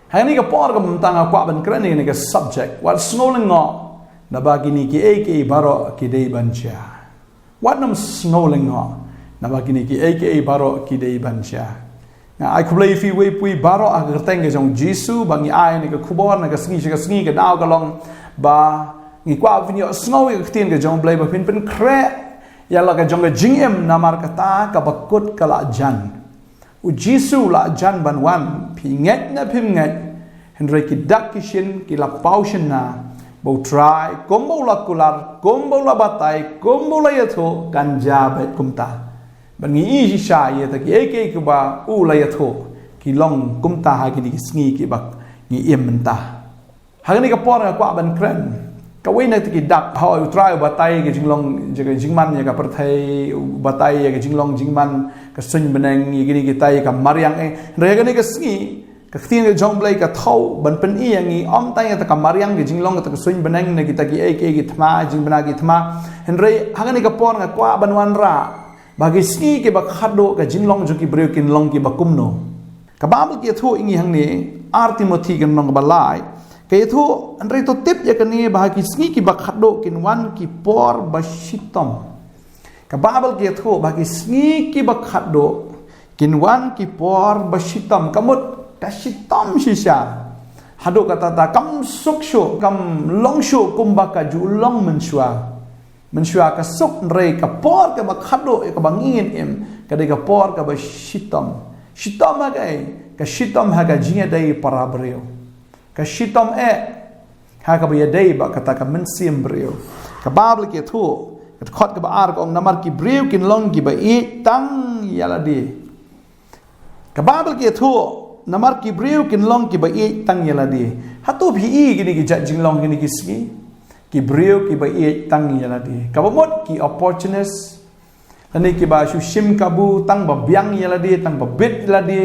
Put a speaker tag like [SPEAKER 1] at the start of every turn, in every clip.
[SPEAKER 1] Hari ni ka por ka tang kwa ban kran ni ka subject what snowling ngo na bagi ni ki aka baro ki dei bancha what nam snowling ngo na bagi ni ki aka baro ki dei bancha na ai kublai fi we pui baro a ka teng ke jong jisu bangi ai ni ka khubor na ka sngi ka dau ka long ba ngi kwa vinyo snow ka tin ka jong blai ba pin kre ya la ka jong ka jingem na mar ka ta ka bakut ka la jan u jisu la jan ban wan pi nget na pim nget henry ki dak ki shin ki la paushin na bo try kombo la kular kombo la batai kombo la yatho ganja bet kumta ban ngi ji sha ye ta ki eke ki ba u la yatho ki long kumta ha ki ni sngi ki bak ngi em menta ha ni ka por ka kwa ban kren ka we na ki dak ha u try batai ki jinglong je ka jingman ye ka perthai batai ye ka jinglong jingman ka sun beneng ye ki tai ka mariang e re ka ni ka sngi ka tin ka jong blai ka thau ban pen i yang i om tai ta ka mariang ki jinglong ka sun beneng ne ki ta ki eke ki thma jing bana ki thma henry ha ni ka por ka kwa ban wan ra bagi ski ke bak khado ka jinglong ju ki breu kin long ki bakumno ka babel ki thu ingi hang ni artimoti kan nong balai ka thu andre to tip ya kan ni bagi ski ki bak khado kin wan ki por bashitom ka babel ki thu bagi ski ki bak khado kin wan ki por bashitom kamut kashitom shisha hado kata ta kam suk shu kam long shu kumbaka ju long menshua mensyua ka suk rei ka por ka bakhado ka bangin em ka de ka por ka ba shitom ha ka shitom ha ka jinga dai para breu ka shitom ha ka ba dai ba ka ta ka mensim breu ka babel ke thu ka khot ka ba ar ka ong namar ki breu kin long ki ba e tang yala de ka babel ke thu namar ki breu kin long ki ba e tang yala de hatu bi e gini ki jat jing long gini ki ski ki breu ki ba e tang yala di ka bomot ki opportunist ani ki ba shu shim kabu tang ba biang yala di tang ba bit yala di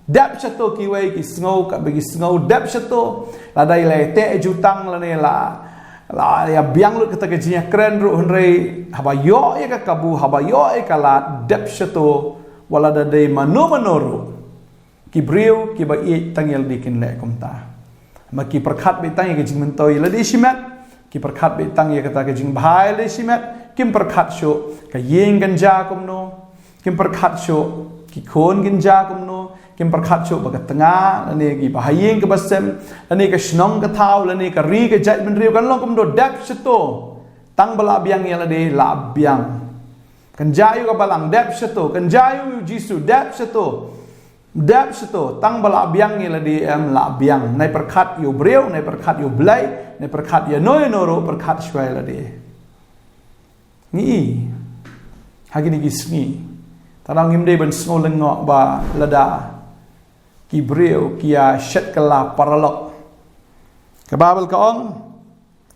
[SPEAKER 1] dap chato ki wei ki sngo ka bagi sngo dap chato la dai le te ju tang la ne la ya biang lu kata ke jinya kren ru henrei haba yo e ka kabu haba yo e ka la dap chato wala da dai manoru ki breu ki ba e tang yala di kin le komta ma ki perkhat be tang ke jing mentoi la di shimat ki perkhat be tang ye kata ke jing bhai le simet kim perkhat sho ka yeng ganja kumno kim perkhat sho ki khon ganja kumno kim perkhat sho ba ka tanga ne ki bahayeng ke basem ne ka snong ka thau ne ka ri ka jat ben riu kan long kumdo dap shto tang bala biang ye la de la biang kan jayu ka balang dap shto kan jayu jisu dap shto tang bala biang ni la di em la biang nai perkhat yu breu nai perkhat yu blai nai perkhat ya noi noro perkhat shwai la di ni hagi ni gisni tarang him de ben sngo lengo ba lada ki breu kia shet kala paralok ka babel ka ong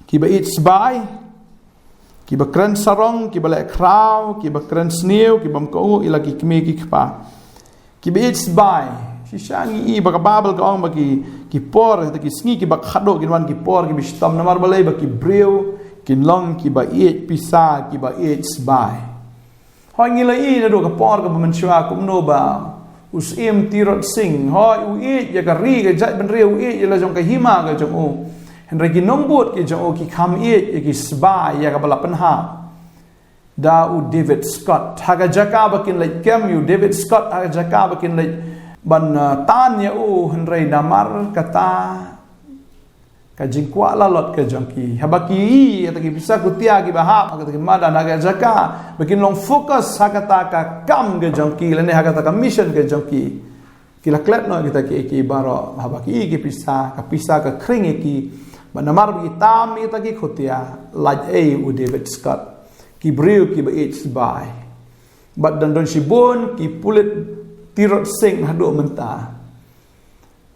[SPEAKER 1] ki ba it sbai ki ba kren sarong ki ba le kraw ki ba kren snew ki bam ko ila ki kme ki kpa ki beits by shishangi i baka babel ka ong baki ki por ki sngi ki bak khado kin wan ki por ki bistam namar balai baki breu kin long ki ba it pisa ki ba it's by hoingi la i na do ka por ka menshua kum no ba us em tirot sing hoi u it ya ka ri ka jat ben reu it ya la jong ka hima ka jong o henre ki nombut ki jong o ki kham it ya ki sbai ya ka bala penha da u David Scott haga jaka bakin like kem you David Scott haga jaka bakin like ban tan ya u henrei damar kata ka jingkwa la lot ka jangki habaki ataki bisa kutia ki bahap kata ki mada haga jaka bakin long focus haga ta ka kam ke jangki lene haga ta ka mission ke jangki kila klet no kita ki baro habaki ki bisa ka kring ki ban damar ki tam ki ta ki kutia like u David Scott ki breu ki ba it's by but dan don shibon ki pulit tirot sing hado menta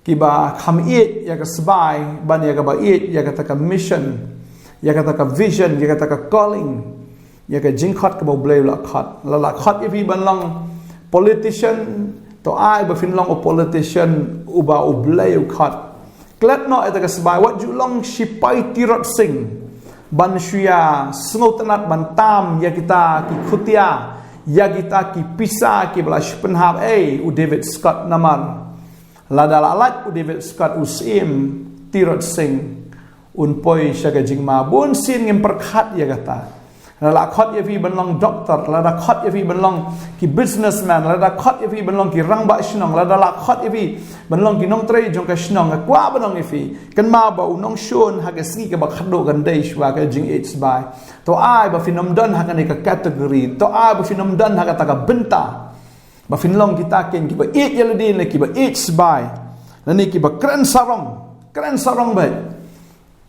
[SPEAKER 1] ki ba kham it ya ka sbai ban ya ka ba it ya ka ta ka mission ya ka ta ka vision ya ka ta ka calling ya ka jingkhot ka ba bleu la khot if ban long politician to ai ba fin long o politician uba o bleu khot klet no eta ka sbai what ju long shipai tirot sing ban shuya sngotanat ban tam ya kita ki khutia ya kita ki pisa ki bala shpenhab u David Scott namar lada lalat David Scott usim tirot sing unpoi syaga jingma bun sin ngim perkhat ya kata lada khot ya fi benlong doktor lada khot ya fi benlong ki businessman lada khot ya fi benlong ki rangba shnong lada la khot ya fi benlong ki nong trei jong ka shnong kwa benlong ya fi kan ma ba unong shon ha ka ski ka ba khado kan dei shwa ka jing it's by to ai ba finom don ha ka ni ka category to ai ba finom don ha ka ta ka benta ba finlong kita ken ki ba eat yaladi ne ki ba it's by nani ki ba kren sarong ba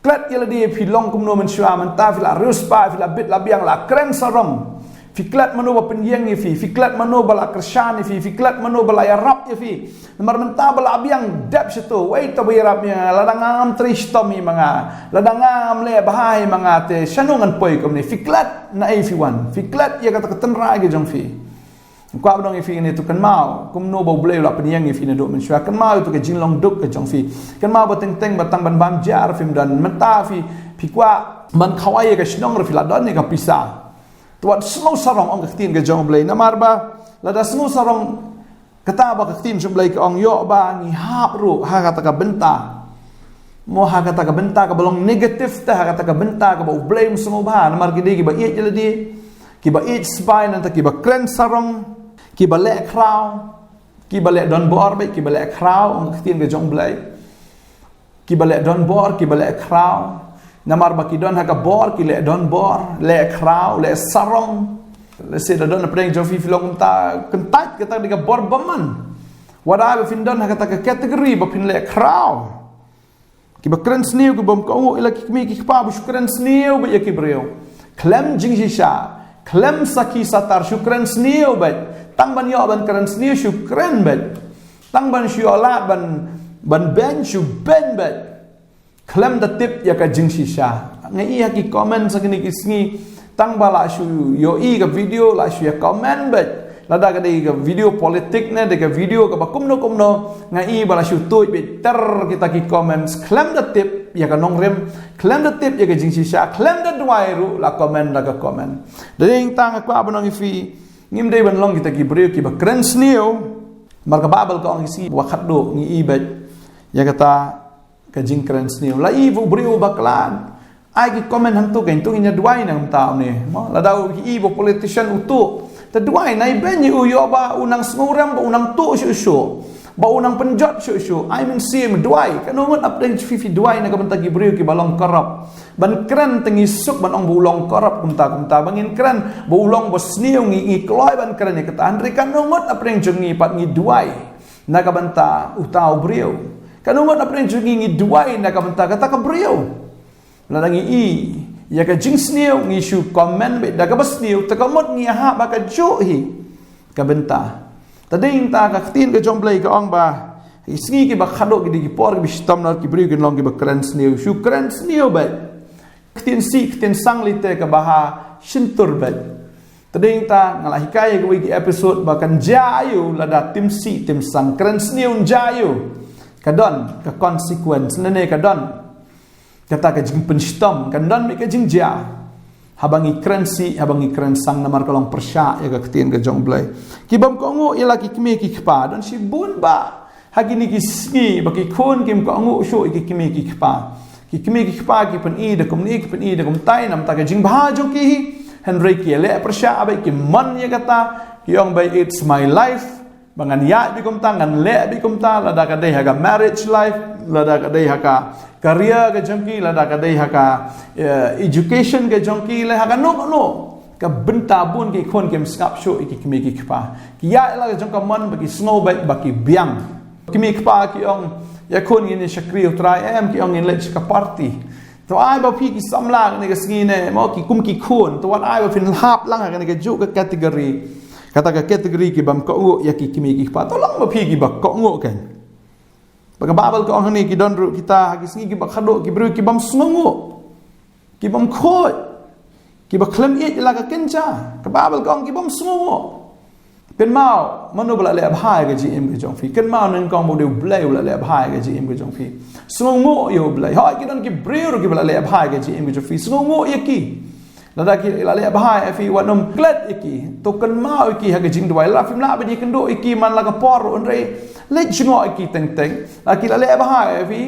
[SPEAKER 1] klat yala dia filong kumno mensyua menta fila ruspa fila bit labiang la kren sarong fiklat mano ba pendiang fi fiklat mano bala kersan fi fiklat mano bala yarap fi nomor menta bala abiang dap situ wait to bayarapnya ladangam tristomi manga ladangam le bahai manga te shanungan poi komni fiklat na fi wan fiklat ya kata ketenra ge jong fi kwa bdong fi ni tu kan mau kumno ba bleu la pendiang fi ne do mensyua kan mau tu ke jinglong duk ke jong fi kan mau ba teng batang ban jar film dan menta fi kwa man khawai ke shnong fi la don ni ka pisa tuat semua sarong ong ketin ke jong blei namar ba lada semua sarong kata ba ketin jong blei ke ong yo ba ni hap ru ha kata ka benta mo ha kata ka benta ka belong negatif ta ha kata ka benta ka ba blame semua ba namar ki di ba iet jela di ki ba iet spine nanta ki ba kren sarong ki ba le crown ki ba le don bor ba ki ba le crown ong ketin ke jong blei ki ba le don bor ki ba le crown namar bakidon haka bor ki le don bor le krau le sarong le se don preng jofi filong ta kentat kata diga bor baman wada ba findon haka ta kategori ba fin le krau ki ba kren sniu ki bom ko ila ki mi ki pa bu kren sniu ba ki breu klem jingsha klem saki satar syukran sniu ba tang ban yo ban kren sniu syukran ba tang ban syolat ban ben syu ben ba klem da tip ya ka jing shisha ngai ya ki comment sakini kisngi tang bala shu yo i ka video la shu ya comment bet la da ka dei ka video politik ne de ka video ka kumno ngai bala shu tu be ter kita ki comments klem da tip ya ka nong rem klem da tip ya ka jing shisha klem da duai ru la comment da ka comment ding tang ka abonong fi ngim dei ban long kita ki breu ki ba kren sneo mar ka babal ka ong si wa khaddo ngi i bet ya kata kajing keren sniu la ibu beriu baklan ai ki komen hantu kan tu nya duai nang tahu ni mo la dau ibu politician utu ta duai nai ben yu yo ba unang smuram ba unang tu shu ba unang penjot shu I mean sim duai kan ngot update fifi duai na ka bantagi beriu ki balong korap ban keren tengi suk ban ong bulong korap kumta bangin keren bulong bo sniu ngi kloi ban keren ni kata andri kan ngot update jengi pat ngi duai na ka banta utau beriu kanungot na pren jungi ngi duai na ka benta kata ka brio la ngi i ya ka jing sneu ngi shu comment be da ka basneu ta ka mot ngi ha ba ka jo hi ka benta tading ta ka tin ka jomblai ka ong ba isngi ki ba khado ki di por ki stam na ki brio ki long ki ba kren sneu shu kren sneu ba tin si tin sang li te ka ba ha shintur ba tading ta ngala hikaya ka wi ki episode ba kan jayu la da tim si tim sang kren sneu jayu kadon ka consequence nene kadon kata ka jing penstom kadon mi ka jing ja habangi krensi habangi krensang namar kalong persya ya ka ketien ka jong blai ki bam ko ngu ila ki kmi ki kpa don si bun ba hagini ki sni ba ki khon kim ko ngu sho ki kmi ki kpa ki pen i de kom ni ki pen i de kom tai nam ta ka jing ba jo ki henry ki le persya abai ki man ya kata yong by it's my life bangan ya bi kum tangan le bi kum ta lada ka dei ha marriage life lada ka dei ha career ka jongki lada ka dei ha education ka jongki le ha no ka benta bun ki khon kem skap sho ki kimi ki kpa ki ya la ka jong ka man ba ki snow ba ki biang kimi kpa ki ong ya khon ni shakri utrai em ki ong in le ka party to ai ba pi ki samla ni ka sngine mo ki kum ki khon to wan ai ba fin hap lang ka ni ka ju ka category kata ka kategori ki bam ko ngo ya ki kimi ki pa tolong ba phi ki ba ko ngo kan ba babal ko ni ki don ru kita ki singi ki ba khado ki bru ki bam sngo ki bam khoi ki ba klem it la ka kencha ka babal ko ki bam sngo ken mau mano bla le abhai ka ji im ki jong phi ken mau nen kong bo de blai bla le abhai ka ji im ki jong phi sngo yo blai ha ki don ki bru ki bla le abhai ka ji im ki jong phi sngo ya ki Lada ki la le bahai fi wanom glad iki to kan mau iki ha jing dwai la fim la ba ji kan do iki man la ka por on re le jingo iki teng teng la ki la le bahai fi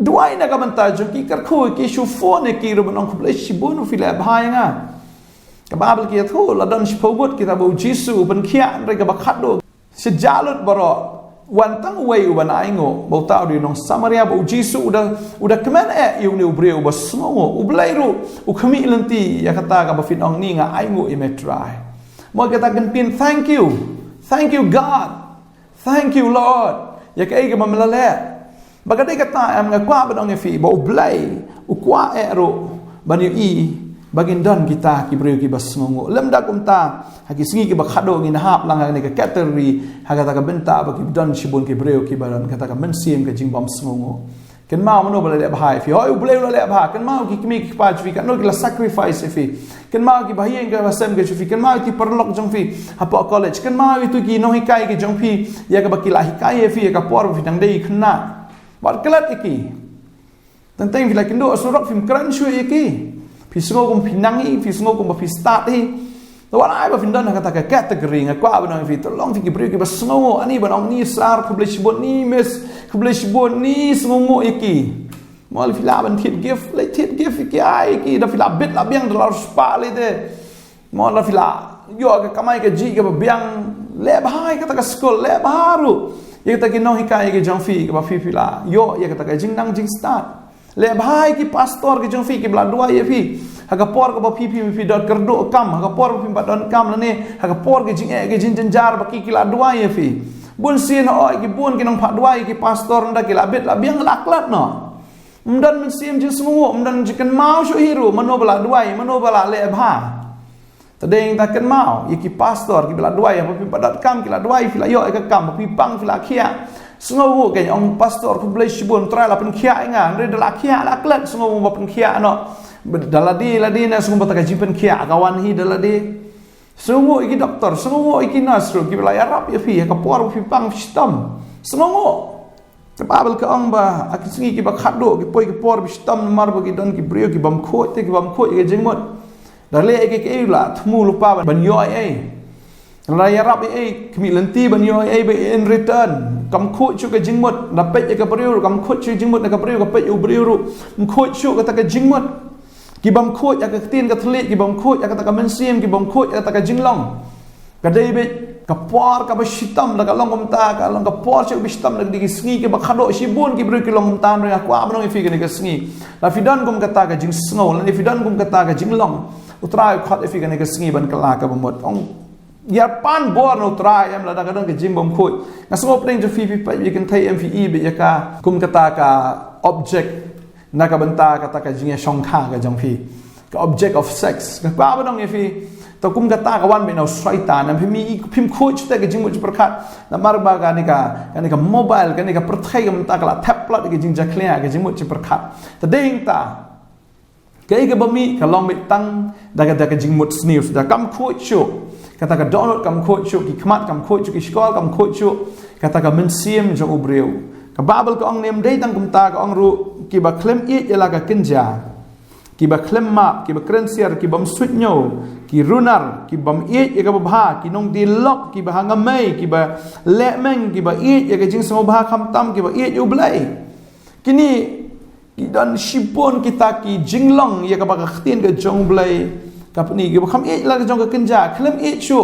[SPEAKER 1] dwai na ka banta jo ki kar khu ki shu phone ki ro banong khle shibun fi le bahai nga ka babel ki thu la dan shpobut kita bu jisu ban khia re ka ba khat do sejalut baro wan tang wei uban aingo bau tau di nong Samaria bau Jisu udah kemen iu ni ubreu bas songo ublairu ukami lenti ya kata ka bafin ong ni nga aingo imetrai mo kata genpin thank you God, thank you Lord ya kai ka mamelale bagadai kata am nga kwa badong fi bau blai ukwa ro bani i bagin dan kita ki breu ki bas songo lemda kumta hagi singi ki bakhado ngin hap lang ne ka category haga ta ka benta ba ki dan shibun ki breu ki baran kata ka mensim ka jingbam songo ken ma mano bale le bhai fi hoi bleu le bha ken ma ki kimi ki pa fi kan no ki la sacrifice fi ken ma ki bahien ka basem ke fi ken ma ki perlok jong fi apa college ken ma itu ki no hikai ki jong fi ya ka bakila hikai fi ya ka por fi dang dei khna bar kelat iki tentang fi la kendo asurok film kran shu iki fi songo kum pinangi fi songo kum fi start hi wan ai ba fin dan kata ka category nga kwa ba fi to long fi ki breu ki ba songo ani ba ong ni sar publish bon ni mes publish bon ni songo iki mal fi la ban tit gift le tit gift ki ai ki da fi la bit la biang da spa le de mal la fi la yo ka kamai ka ji ka ba biang le bahai kata ka school le baru ya kata ki no hikai ki jong fi ka ba fi la yo ya kata ka jing nang jing start le bahai ki pastor ki jong fi ki bla dua ye fi haga por ka ba fi dot kerdo kam haga por fi don kam ne haga por ki jing jenjar ba ki la dua ye fi bun sin o ki bun ki nong pha dua ki pastor nda ki la bet la biang laklat no mdan men sim jing semua mdan jikan mau shu hiru mano bala dua mano bala le bha tadeng ta kan mau ki pastor ki bala dua ya pa dot kam ki la dua fi la yo ka kam fi pang fi la khia sungu ke ong pastor publish bun tra la pen khia nga re la khia la klat sungu ba pen khia no daladi na sungu ba ta jipen khia kawan hi daladi sungu iki doktor sungu iki nasru ki la arab ya fi ka por fi pang stam sungu babel ka ong ba akisingi ki ba khado ki poi ki por stam mar ba ki don ki brio ki bam kho te ki bam kho ki jengmot dale ke la thmu lupa ban yo ai Raya rap kami lenti ban yo ba in return kam khu chu ka jingmot na pe ka priu kam khu chu jingmot na ka priu ka pe u priu ru khu chu ka ta ka jingmot ki bam khu ya ka tin ka thli ki bam khu ya ka ta ka mensim ki bam khu ya ta ka jinglong ka dei be ka por ka ba shitam la ka long kom ta ka long ka por chu bi shitam la di sngi ki ba khado shibun ki priu ki long tan ro ya kwa ba no fi ka ni ka sngi la fidan kom ka ta ka jing sngo la ni fidan kom ka ta ka jinglong utrai khat fi ka ni ka sngi ban ka la ka bamot ong ya pan bor no try em la da kadang ke jim bom khoi na so pring jo fi pa you can thai mve be ya ka kum kata ka object na ka banta kata ka jing ya shong kha ka jong fi ka object of sex ka ba ba dong fi to kum kata ka wan be no shaitan am mi phim khoi chute ke jing mu prakhat na mar ba ka ni ka mobile ka ni ka prathai ka manta ka tablet ke jing ja khlia ke jing mu prakhat ta ding ta ke bami ka long mit tang da ka jing mu snews da kam khoi chu kata ka download kam khoi chu ki khmat kam khoi chu ki scroll kam khoi chu kata ka mensim jo ubreu ka babel ka ong nem dei tang kum ta ka ong ru ki ba klem i ela ka kinja ki ba klem ma ki ba krensier ki bam swit nyo ki runar ki bam i ka ba bha ki nong di lok ki ba hangamai ki ba le meng ki ba i ka jing samo bha kham tam ki ba i u blai kini ki dan shipon kita ki jinglong ya ka ba ka khtin ka jong blai kapni ki kham e la jong ka kinja klem e chu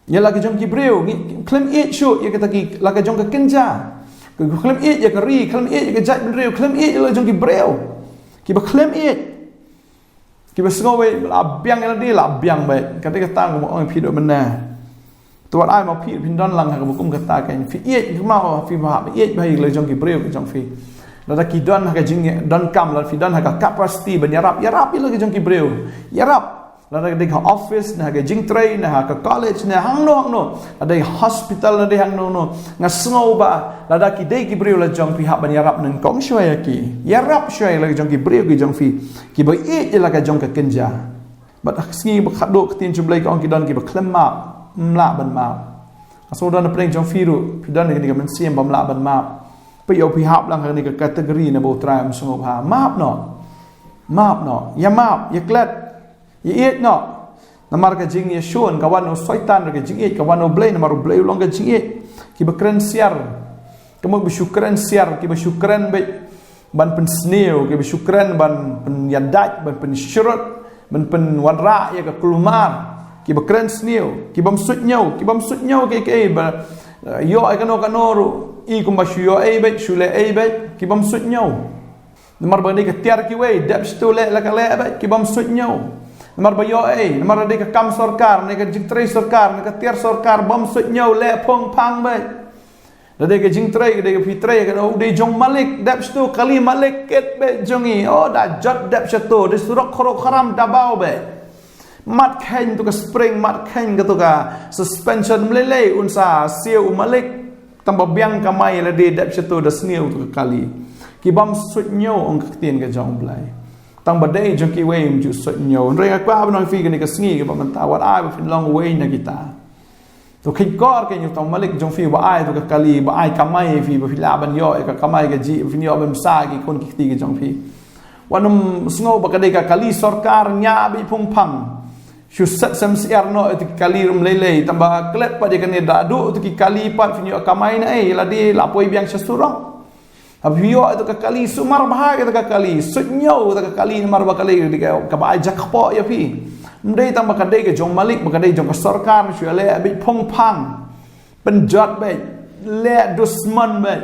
[SPEAKER 1] ya la jong ki breu klem e chu ya ka ki la jong ka kinja klem e ya ka ri klem e ya ka jat breu klem e la jong ki breu ki ba klem e ki ba sngo we la biang la di la biang ba ka te ka tang mo ong phi do mana to ai ma phi phin don lang ka mo kum ka ta ka phi e ki ma phi ba e ba la jong ki breu ki jong phi la ki don ha jing don kam la fi don ha capacity ban yarap la jong ki breu yarap la de ka office na ha jing train na ha ka college na hang no ada hospital na de hang no nga snow ba la ki de ki breu la jong pi ha ban yarap nang kong shwai ki yarap shwai la jong ki breu ki jong fi ki ba e la ka jong ka kenja ba ski ba khado tin chumlai ka ong ki don ki ba klem ma mla ban ma aso don na pleng jong fi ru pi don ni ka men siem bam la ban maไปเอาพิหารลังนี่ก็แคตตาล็อกนะโบทรายมันสงบหามาบเนาะ map no ya map ya klet ya it no namar ka jing ya shon kawan no soitan ka jing it kawan no blay namar blay long ka jing it ki bakren siar kamu bersyukran siar ki bersyukran baik ban pen sneo ki bersyukran ban pen yadat ban pen syurut ban pen wanra ya ka kulumar ki bakren sneo ki bam sutnyau ke ba yo ai kano ru i kum ba shuyo ai baik shule ai baik ki bam sutnyau namar ba ni ka tiar ki wei dap stole la ka le baik ki bam sutnyau namar ba yo ai namar de ka kam sarkar ne ka jingtrei sarkar ne ka tiar sarkar bam sutnyau le phong phang baik de ka jingtrei de ka fitrei ka de jong malik dap stu kali malik ket be jongi da jot dap chato de surok khoro kharam dabau be mat khen tu ka spring mat khen ka tu ka suspension melelei unsa siu malik tambah biang kamai la de dap chato da sneu tu ka kali ki bam sutnyau ong ka tien ka jong blai tang badai jong ki wei ju sutnyau re ka kwa bnong fi ka ni ka sngi ka bam ta wat ai ba fin long wei na kita tu khit kor ke nyu tong malik jong fi ba ai tu ka kali ba ai kamai fi ba fila ban yo ka kamai ka ji fi yo bam sa ki kon ki ti ka jong fi wanum sngo ba ka de ka kali sarkar nya bi phung phang shu sat sam siar no tu kali rum lele tambah klet pa de ka ni da du tu ki kali pat fi yo kamai na la di la poi biang sasurong Abhiyo itu kali sumar bahaya itu kali sutnyau itu kali mar bakali ka ba jakpo ya pi mdei tang bakadai ke jong malik bakadai jong sarkar syale abi phong phang penjat bai le dusman bai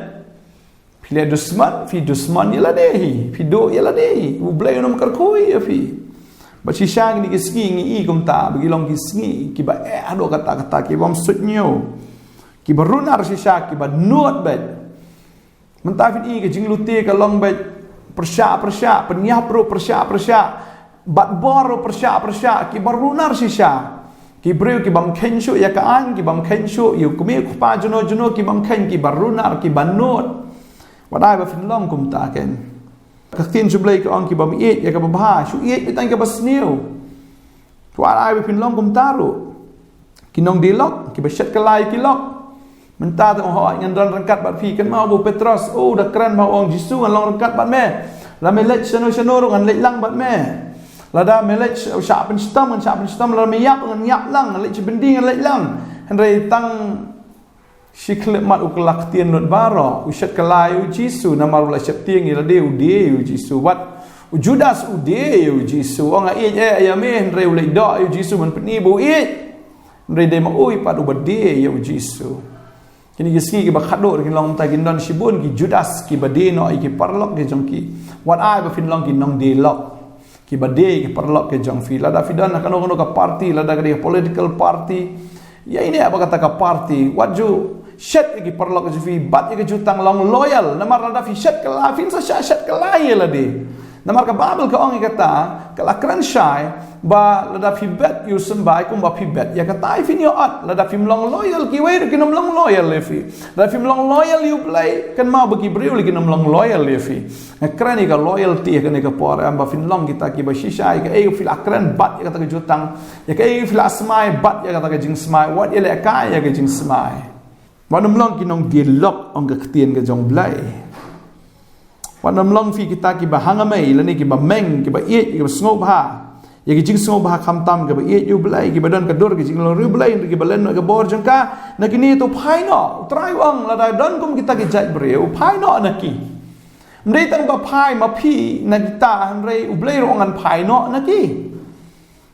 [SPEAKER 1] pile dusman fi dusman yala dehi fi do yala dehi u blai nom kar koi ya pi ba chi shang ni kiski ngi i kum ta bagi long kiski ki ba ado kata ki bam sutnyau ki barunar si sha ki ba nuot bai mentafid i ke jing lute ka long bai persya penyap ro persya bat bor persya ki barunar sisha ki breu ki bam kenshu ya ka an ki bam kenshu yu kumi ku pa jono ki bam ken ki barunar ki banot wadai ba fin long kum ta ken ka tin jublai ka an ki bam it ya ka ba shu it tan ka basneu wadai ba fin long kum ta ro ki nong dilok ki ba shat ka lai ki lok mentah tu orang yang dalam rangkat bat fi kan mau bu Petros dah keren mau orang Jisu kan long rangkat bat me la melek seno dengan lek lang bat me la da melek sya pen stam la me yap dengan yap lang lek bendi dengan lek lang henry tang shikle mat uklak tien not baro ushat kalai u Jisu namar la syap tieng la de u Jisu wat Judas u Jisu orang ai ayame henry lek do u Jisu man peni bu henry de ma ui pat u bade u Jisu kini giski ki bakhado ki long ta gindon shibun ki Judas ki badeno ki parlok ki jongki wat ai ba fin long ki nong de lok ki bade ki parlok ki jong fi la da fidan kano ka party la da ka political party ya ini apa kata ka party wat ju shet ki parlok ki fi bat ki jutang long loyal namar la da fi shet ka la fin sa shet ka la ya la de namar ka babel ka ong kata kala kran shai ba la da fi bet yu sembai kum ba fi bet ya kata fin yo at la da fi long loyal ki wei ki nom long loyal le fi la fi long loyal you play kan ma ba ki breu ki nom long loyal le fi kran ka loyalty ka ne ka por am ba fin long kita ki ba shishai ka e fi la kran bat ya kata ka jutang ya ka e fi la smai bat ya kata ka jing smai wat ya le ka ya ka jing smai ba nom long ki nong dialog ong ka tien ka jong blai wanam long fi kita ki ba hangamai la ni ki ba meng ki ba ki ba sngo ba ya ki jing sngo ba kham tam ki ba yu blai ki ba don ka dor ki jing lo ru blai ki ba len ka bor jang ka na ki ni to phai no trai wang la da don kum kita ki jai breu phai no na ki mdei tang ba phai ma phi na kita han rei u blai ro ngan phai no na ki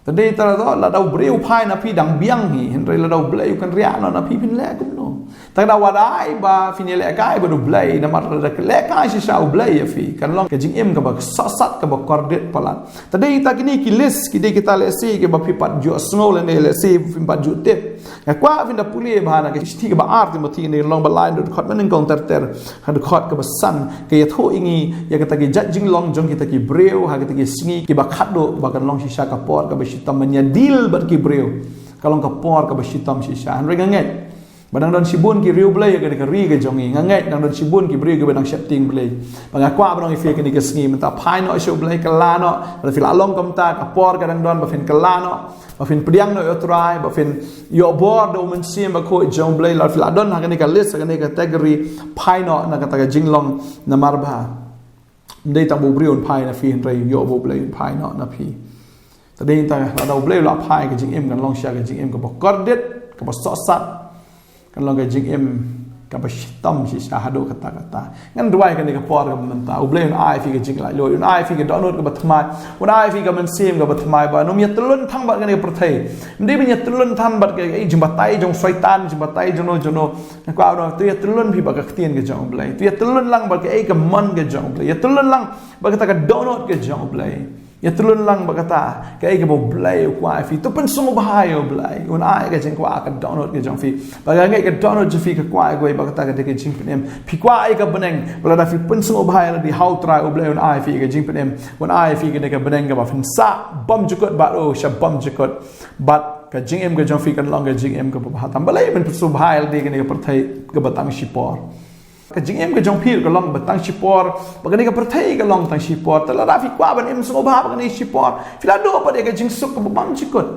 [SPEAKER 1] tadei tara do la da breu phai na phi dang biang hi han rei la da blai kan ria no na phi pin le kum no tak da wadai ba finile kai ba do blai na mar da le kai si sa blai ya fi kan long ke jing em ka ba sat ka ba kordet palat tadei ta kini ki list ki de kita le si ke ba pi pat jo snow le ne le si fin pat ju tep ya kwa fin da puli ba na ke sti ka ba art mo ti ne long ba line do khot men kong ter ha do khot ka ba san ke ya tho ingi ya ka ta ki jing long jong kita ki breu ha kita ki singi ki ba khat do ba kan long si sa ka por ka ba shitam menya deal ba ki breu kalong ka por ka ba shitam si sa han re nget Badang don sibun ki riu blai ka ka ri ka jongi ngangai dang don sibun ki bri ka badang setting blai bang akwa badang ife ka ni ka sngi menta phai no show blai ka lano ba fil along kam ta ka por ka dang don ba fin ka lano ba fin priang no yo try ba fin yo bor do men sim ba ko jong blai la fil adon ha ka ni ka list ka ni ka category phai no na ka ta ka jinglong na marba đây ta bù brio phai na phi rei yo bù brio phai nọ na phi ta đây ta là đầu brio là phai cái jing em kan long share cái jing em ka bok kordet ka bok so sat kan long cái jing em ka ba shitam si sa hado kata ngan duai kan ni ka por ka manta u brio ai phi cái jing lại loi ai phi cái download ka bathmai un ai phi ka man sim ka bathmai ba no mi tulun thang ba kan ni prathai ndi bi tulun than bat cái jing batai jong shaitan jing batai jono ka no tu tulun phi ba ka tien cái jong blai tu tulun lang ba cái ka man cái jong blai tulun lang ba ka ka download cái jong blai ya tulun lang ba kata cái bo blai kwa phi tu pen sung bahai blai un ai ka jing kwa ka download cái jong phi ba ga ngai ka download je phi ka kwa ko ba kata ka de jing pen phi kwa ai ka beneng bla da phi pen sung bahai la di how try blai un ai phi ka jing pen un ai phi ka beneng ka ba fin sa bam jukot ba o sha bam jukot bat ka jing em ka jong phi kan long ka jing em ka ba tam balai pen sung bahai la di ka ni ka perthai ka batang shipor ka jing em ka jong phi ka long batang shipor ba ka ni ka perthai ka long tang shipor ta la fi kwa ban em sung ba ka ni shipor fi la do pa de ka jing suk ka bam jukot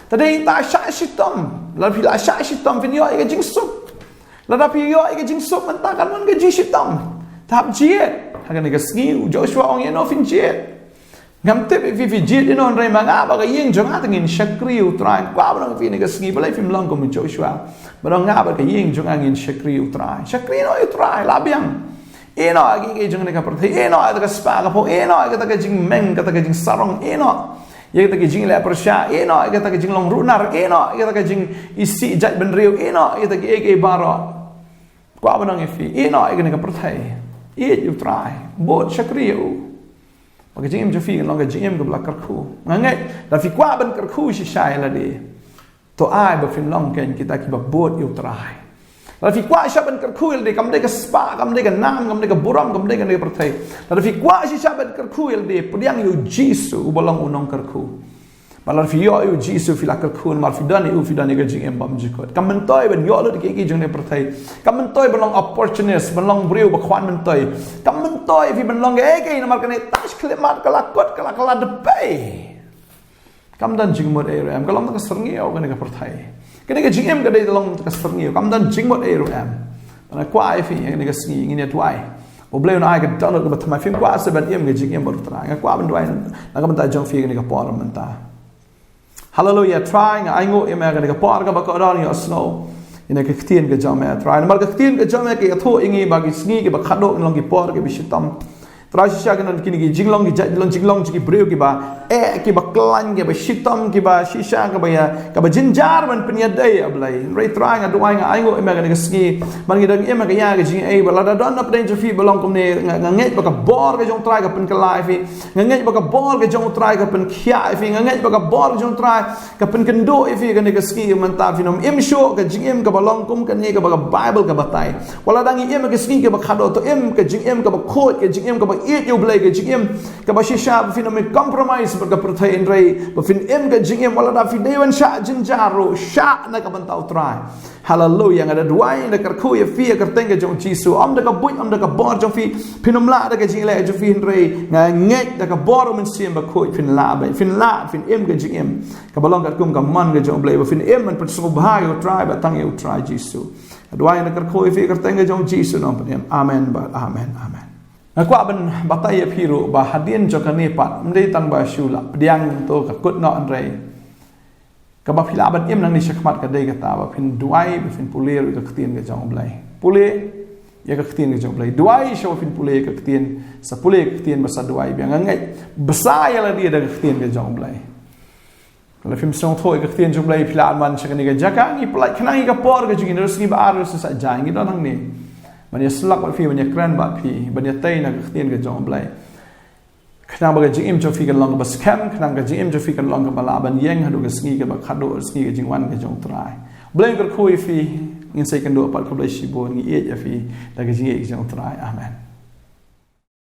[SPEAKER 1] ta dei ta sha shitam la fi la sha shitam fi ni yo ka jing suk la da fi yo ka jing suk man ta kan man ka jing shitam tap jiet ha ka ni ka skiu Joshua ong ye no fin jiet ngam te fi jiet ino rai manga ba ka yeng jong a tangin shakriu trai kwa ba fi ni ka ski ba lai fi long ko Joshua ba nga ba ka yeng jong a ngin shakriu trai no trai la biang eno agi ke jong ne ka prathai eno a ka spa ka po eno a ka jing meng ka jing sarong eno ye ka jing la persha eno a ka jing long runar eno a ka jing isi jat ben riu eno a ka ke baro kwa ba nang fi eno a ka prathai you try bot shakriu Maka jing em jo fi long ka jing em ka bla karkhu ngai la fi kwa ban karkhu si shai la de to ai ba fin long ken kita ki ba bot you try la fi kwa sha ban karkhu el de kam de ka spa kam de ka nam kam de ka buram kam de ka ne prathai la fi kwa si sha ban karkhu el de podiang you jisu bolong unong karkhu malar fi yo you jisu fi la karkhu mar fi dani u fi dani ka jing em bam jikot kam mentoi ban yo lo de ki jing ne prathai kam mentoi bolong opportunist bolong briu ba khwan mentoi kam mentoi fi ban long ke na mar ka ne tash klemat kala kot kala de pe kam dan jing mod ero am kalong ka serngio ka ne ka prathai ka ne ka jing em ka de long ka serngio kam dan jing mod ero am na kwa ai fi ne ka sngi ngi ne tuai o bleu na ai ka download ka bathmai film kwa se ban em ka jing em bor tra nga kwa ban duai na ka ban ta jong fi ka ne ka por man ta hallelujah trying ai ngo em ka ne ka por ka ba ka ron yo snow ina ka ktien ka jong me try na mar ka ktien ka jong me ka tho ingi ba ki sngi ka ba khado long ki por ka bi shitam Trasi siya kanan kini ki jinglong ki jinglong ki breu ki ba ki ba klan ki ba shitam ki ba shisha ka ba jinjar man penyadai ablai rai trying aduai nga aingo ema ka ski man ki dang ema ka ya ka jing ba la da don up danger fi belong kom ne nget ba ka bor ka jong try ka pen ka live fi nget ba ka bor ka jong try ka pen khia fi nget ba ka bor ka jong try ka pen kendo fi ka ne ka ski man ta fi nom em show ka jing em ka belong kom ka ne ka ba ka bible ka batai wala dang em ka ski ka ba khado to em ka jing em ka ba khot ka jing em ka ba it you blay ka jing em ka ba shisha fi nom compromise ba ka prathai in rai ba fin em ka jing em wala da fi dewan sha jinjaro sha na ka ban tau try hallelujah ngada duai na karkhu ya fi ka tenga jong jisu am da ka buit am da ka bor jong fi pinom la da ka jing le jong fi in rai nga nget da ka bor men sim ba khoi fin la fin em ka jing em ka balong ka kum ka man ka jong blay ba fin em man pat so ba yo try ba tang yo try jisu duai na karkhu ya fi ka tenga jong jisu no pa amen ba amen Aku aban bataya piru ba hadien jo kane pat mdei tang ba shula pdiang to ka kut no andrei ka ba phila ban em nang ni shakmat ka dei ka ta ba phin duai ba phin pulir ka ktien ka jong blai pule ya ka ktien ka jong blai duai sho phin pule ka ktien sa pule ka ktien ba sa duai biang ngai besa ya la dia da ka ktien ka jong blai la phim song thoi ka ktien jong blai phila man shakani ka jaka ngi plai khana ngi ka por ka jing ners ngi ba arus sa jai ngi don hang ni Banya selak bat fi banya kran bat fi banya tay na ktien ka jong blai khna ba jing im jo fi kan long ba scam khna ka jing im jo fi kan long ka bala ban yeng hadu ka sngi ka ba khado sngi ka jing wan ka jong trai blai ka khoi fi in sai kan do pat ko blai shi bo ngi e ja fi da ka jing e jong trai amen